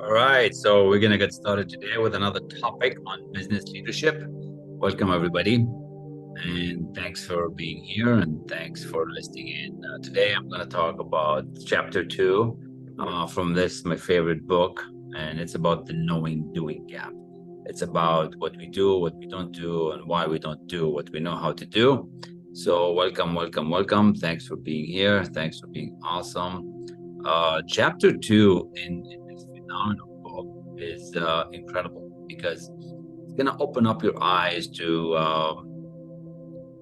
All right, so we're going to get started today with another topic on business leadership. Welcome, everybody, and thanks for being here and thanks for listening in. Today, I'm going to talk about chapter two from this, my favorite book, and it's about the knowing doing gap. It's about what we do, what we don't do, and why we don't do what we know how to do. So, welcome, welcome, welcome. Thanks for being here. Thanks for being awesome. Chapter two in this phenomenal book is incredible because it's going to open up your eyes to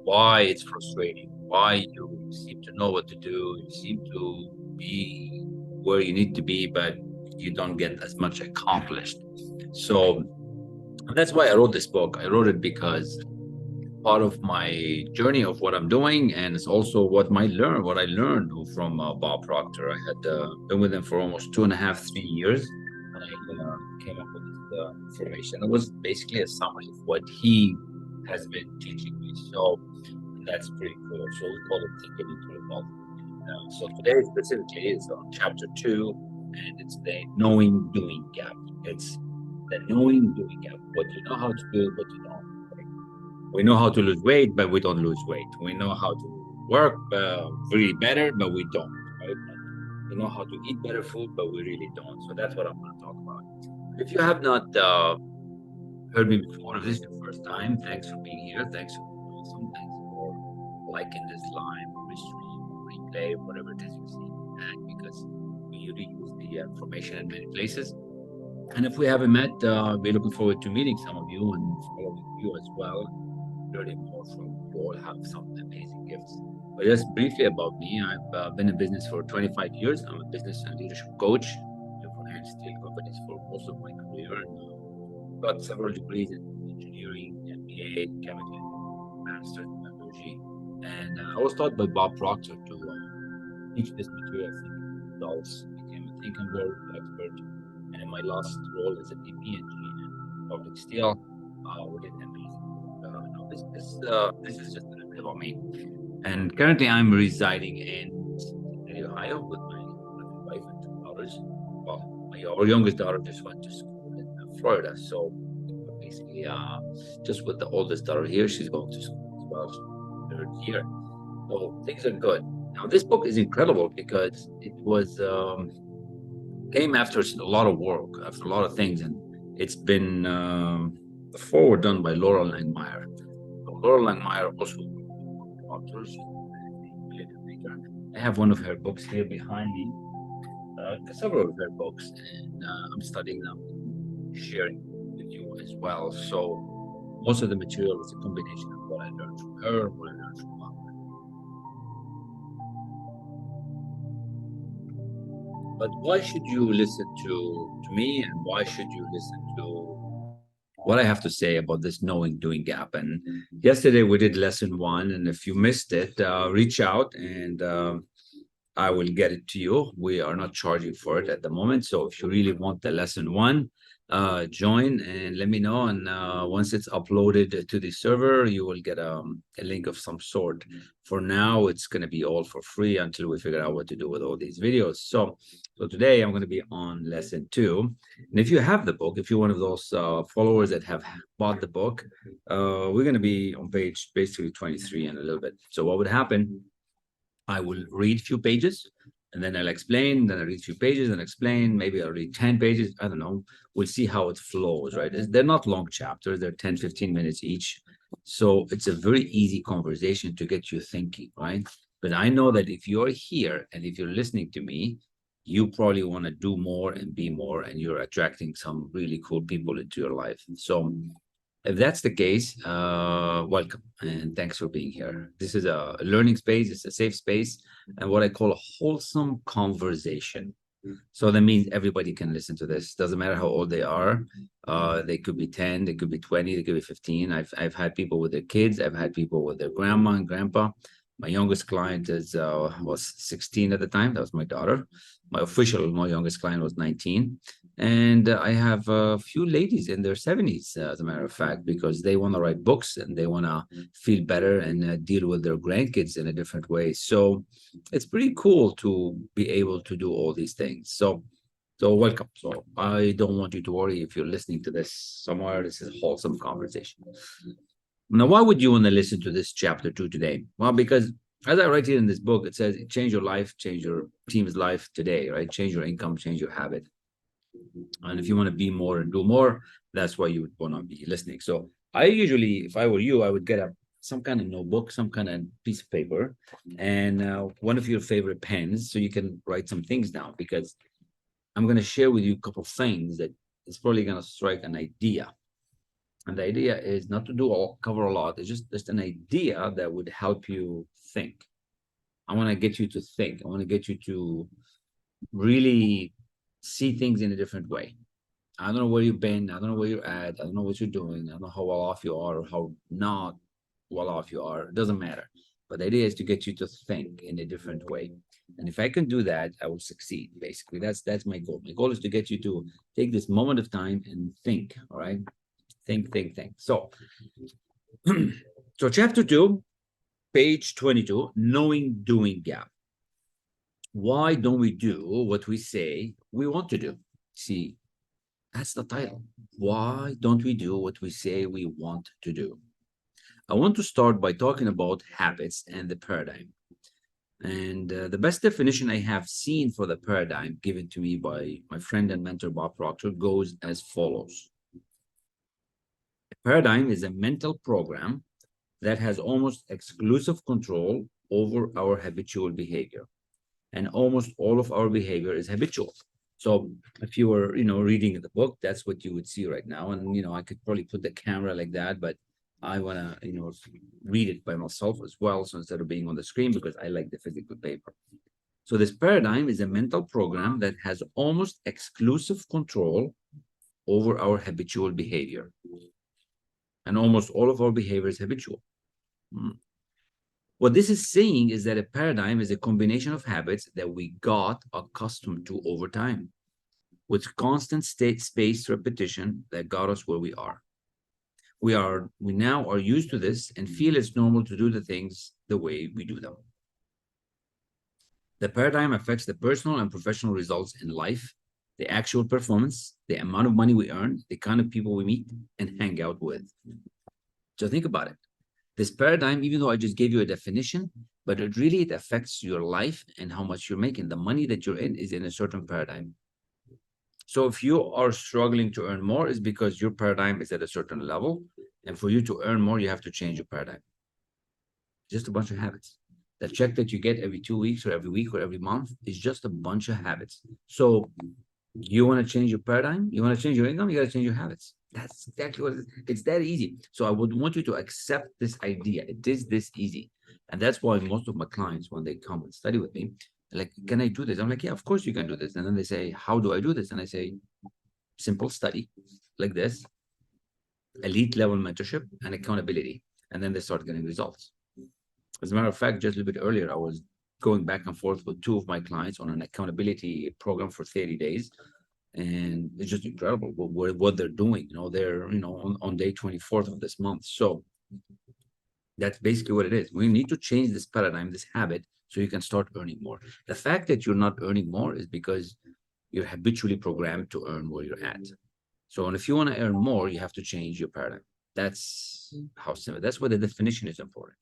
why it's frustrating, why you seem to know what to do, you seem to be where you need to be, but you don't get as much accomplished. So that's why I wrote this book. I wrote it because part of my journey of what I'm doing, and it's also what I learned from Bob Proctor. I had been with him for almost 2.5, 3 years, and I came up with this information. It was basically a summary of what he has been teaching me. So that's pretty cool. So we call it thinking into the ball. So today specifically is on chapter two, and it's the knowing doing gap. It's the knowing doing gap. What you know how to do, but you don't. We know how to lose weight, but we don't lose weight. We know how to work really better, but we don't. Right? We know how to eat better food, but we really don't. So that's what I'm going to talk about. If you have not heard me before, if this is your first time, thanks for being here. Thanks for being awesome. Thanks for liking this live stream, replay, whatever it is you see. And because we reuse the information in many places. And if we haven't met, we're looking forward to meeting some of you and following you as well, learning more from you. All have some amazing gifts. But just briefly about me, I've been in business for 25 years. I'm a business and leadership coach for hand steel companies for most of my career. And got several degrees in engineering, MBA, chemical, master's in metallurgy. And I was taught by Bob Proctor to teach this material thinking to adults, became a think and grow expert. And in my last role as a VP and GM public steel, we did amazing. This is just a little bit about me. And currently, I'm residing in Cincinnati, Ohio, with my wife and two daughters. Well, our youngest daughter just went to school in Florida, so basically, just with the oldest daughter here, she's going to school as well, third year. So things are good. Now, this book is incredible because it was came after a lot of work, after a lot of things, and it's been the forward done by Laura Langmeyer. So Laura Langmeyer also authors. I have one of her books here behind me, several of her books, and I'm studying them, sharing with you as well. So most of the material is a combination of what I learned from her, what I learned from her. But why should you listen to me, and why should you listen to what I have to say about this knowing doing gap? And yesterday we did lesson one, and if you missed it, reach out and I will get it to you. We are not charging for it at the moment. So if you really want the lesson one, join and let me know. And once it's uploaded to the server, you will get a link of some sort. For now, it's going to be all for free until we figure out what to do with all these videos. So today I'm going to be on lesson two. And if you have the book, if you're one of those followers that have bought the book, we're going to be on page basically 23 in a little bit. So what would happen? I will read a few pages and then I'll explain. Then I read a few pages and explain. Maybe I'll read 10 pages. I don't know. We'll see how it flows, right? They're not long chapters. They're 10, 15 minutes each. So it's a very easy conversation to get you thinking, right? But I know that if you're here and if you're listening to me, you probably want to do more and be more, and you're attracting some really cool people into your life. So if that's the case, welcome and thanks for being here. This is a learning space, it's a safe space, and what I call a wholesome conversation. So that means everybody can listen to this. Doesn't matter how old they are. They could be 10, they could be 20, they could be 15. I've had people with their kids, I've had people with their grandma and grandpa. My youngest client was 16 at the time. That was my daughter. My youngest client was 19. And I have a few ladies in their 70s, as a matter of fact, because they want to write books and they want to feel better and deal with their grandkids in a different way. So it's pretty cool to be able to do all these things. So So welcome. So I don't want you to worry if you're listening to this somewhere. This is a wholesome conversation. Now, why would you want to listen to this chapter 2 today? Well, because as I write here in this book, it says change your life, change your team's life today, right? Change your income, change your habit. And if you want to be more and do more, that's why you would want to be listening. So I usually, if I were you, I would get some kind of notebook, some kind of piece of paper, and one of your favorite pens, so you can write some things down. Because I'm going to share with you a couple of things that is probably going to strike an idea. And the idea is not to cover a lot. It's just an idea that would help you think. I want to get you to think. I want to get you to really see things in a different way. I don't know where you've been. I don't know where you're at. I don't know what you're doing. I don't know how well off you are or how not well off you are. It doesn't matter. But the idea is to get you to think in a different way. And if I can do that, I will succeed. Basically, that's my goal. My goal is to get you to take this moment of time and think. All right, think. So, so chapter 2, page 22, knowing doing gap. Why don't we do what we say we want to do? See, that's the title. Why don't we do what we say we want to do? I want to start by talking about habits and the paradigm. And the best definition I have seen for the paradigm given to me by my friend and mentor Bob Proctor goes as follows. A paradigm is a mental program that has almost exclusive control over our habitual behavior. And almost all of our behavior is habitual. So if you were, reading the book, that's what you would see right now. And, I could probably put the camera like that, but I want to, read it by myself as well. So instead of being on the screen, because I like the physical paper. So this paradigm is a mental program that has almost exclusive control over our habitual behavior. And almost all of our behavior is habitual. What this is saying is that a paradigm is a combination of habits that we got accustomed to over time, with constant spaced repetition that got us where we are. We now are used to this and feel it's normal to do the things the way we do them. The paradigm affects the personal and professional results in life, the actual performance, the amount of money we earn, the kind of people we meet and hang out with. So think about it. This paradigm, even though I just gave you a definition, but it affects your life and how much you're making. The money that you're in is in a certain paradigm. So if you are struggling to earn more, it's because your paradigm is at a certain level. And for you to earn more, you have to change your paradigm. Just a bunch of habits. The check that you get every 2 weeks or every week or every month is just a bunch of habits. So you want to change your paradigm? You want to change your income? You got to change your habits. That's exactly what it is. It's that easy. So I would want you to accept this idea. It is this easy. And that's why most of my clients, when they come and study with me, like, can I do this? I'm like, yeah, of course you can do this. And then they say, how do I do this? And I say, simple study like this, elite level mentorship and accountability. And then they start getting results. As a matter of fact, just a little bit earlier, I was going back and forth with 2 of my clients on an accountability program for 30 days. And it's just incredible what they're doing. They're, on day 24th of this month. So that's basically what it is. We need to change this paradigm, this habit, so you can start earning more. The fact that you're not earning more is because you're habitually programmed to earn where you're at. So, and if you want to earn more, you have to change your paradigm. That's how simple. That's why the definition is important.